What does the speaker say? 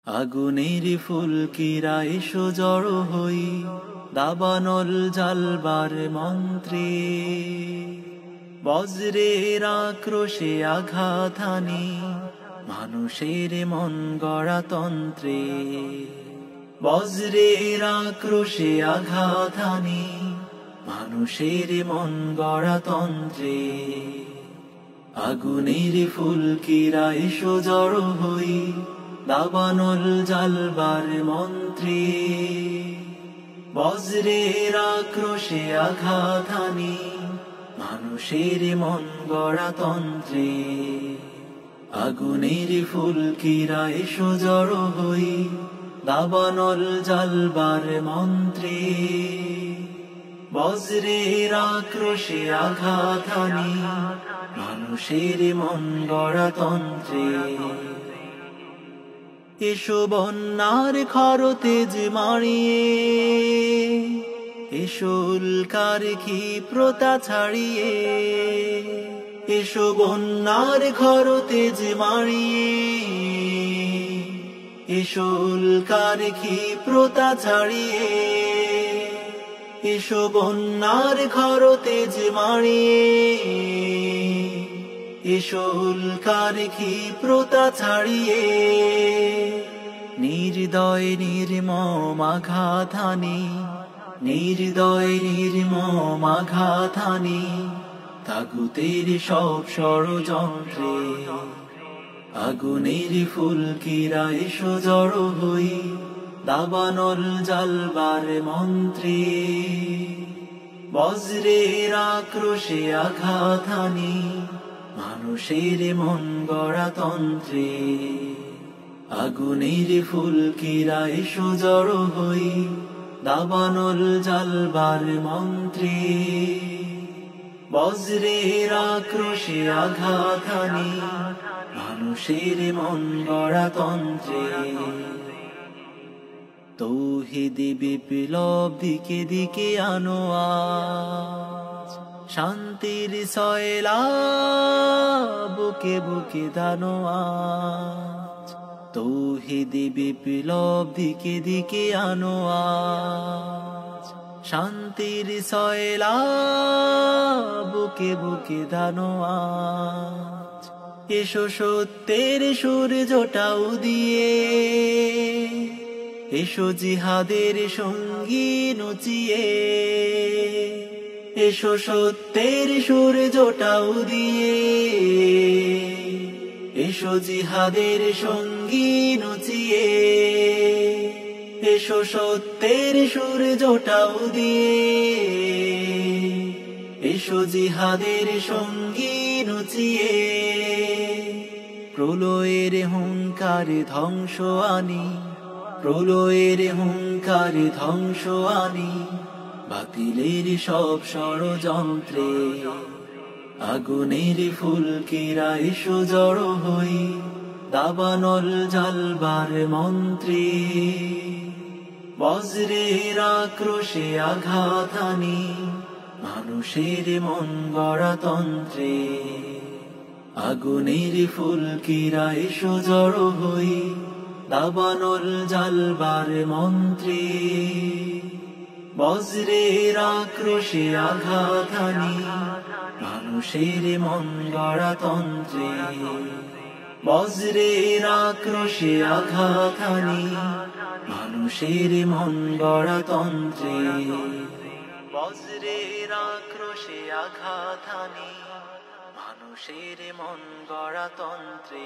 আগুনের ফুলকিরা এসো জড়ো হই, দাবানল জ্বালবার মন্ত্রে। বজ্রের আক্রোশে আঘাত হানি, মানুষের মন গড়া তন্ত্রে। বজ্রের আক্রোশে আঘাত হানি, মানুষের মন গড়া তন্ত্রে। আগুনের ফুলকিরা এসো জড়ো হই, দাবানল জ্বালবার মন্ত্রে। বজ্রের আক্রোশে আঘাত হানি, মানুষের মন গড়া তন্ত্রে। আগুনের ফুলকিরা এসো জড়ো হই, দাবানল জ্বালবার মন্ত্রে। বজ্রের আক্রোশে আঘাত হানি, মানুষের মন গড়া তন্ত্রে। এসো বন্যার খরতেজ মারিয়ে, এসো উল্কার ক্ষিপ্রতা ছাড়িয়ে। এসো বন্যার খরতেজ মারিয়ে, এসো উল্কার ক্ষিপ্রতা ছাড়িয়ে। এসো বন্যার খরতেজ মারিয়ে, এসো উল্কার ক্ষিপ্রতা ছাড়িয়ে। নির্দয় নির্মম আঘাত হানি, নির্দয় নির্মম আঘাত হানি, তাগুতের সব ষড়যন্ত্রে। আগুনের ফুলকিরা এসো জড়ো হই, দাবানল জ্বালবার মন্ত্রে। বজ্রের আক্রোশে আঘাত হানি, মানুষের মন গড়া তন্ত্রে। আগুনের ফুলকিরা এসো জড়ো হই, দাবানল জ্বালবার মন্ত্রে। বজ্রের আক্রোশে আঘাত হানি, মানুষের মন গড়া তন্ত্রে। তৌহিদি বিপ্লব দিকে দিকে আনো আজ, শান্তির সয়লা বুকে বুকে দানো আজ। তৌহিদি বিপ্লব দিকে দিকে আনো আজ, শান্তির সয়লা বুকে বুকে দানো আজ। এসো সত্যের সূর্যটা উদিয়ে, এসো জিহাদের সঙ্গী নচিয়ে। এসো সত্যের সূর্যটা উদিয়ে, এসো জিহাদের সঙ্গী নচিয়ে। এসো সত্যের সূর্যটা উদিয়ে, এসো জিহাদের সঙ্গী নচিয়ে। প্রলয়ের হুঙ্কার ধ্বংস আনি, প্রলয়ের হুঙ্কার ধ্বংস আনি, বাতিলের সব ষড়যন্ত্রে। আগুনের ফুলকিরা এসো জড়ো হই, দাবানল জ্বালবার মন্ত্রে। বজ্রের আক্রোশে আঘাত হানি, মানুষের মন গড়া তন্ত্রে। আগুনের ফুলকিরা এসো জড়ো হই, দাবানল জ্বালবার মন্ত্রে। বজ্রের আক্রোশে আঘাত হানি, মানুষের মন গড়া তন্ত্রে। বজ্রের আক্রোশে আঘাত হানি, মানুষের মন গড়া তন্ত্রে। বজ্রের আক্রোশে আঘাত হানি, মানুষের মন গড়া তন্ত্রে।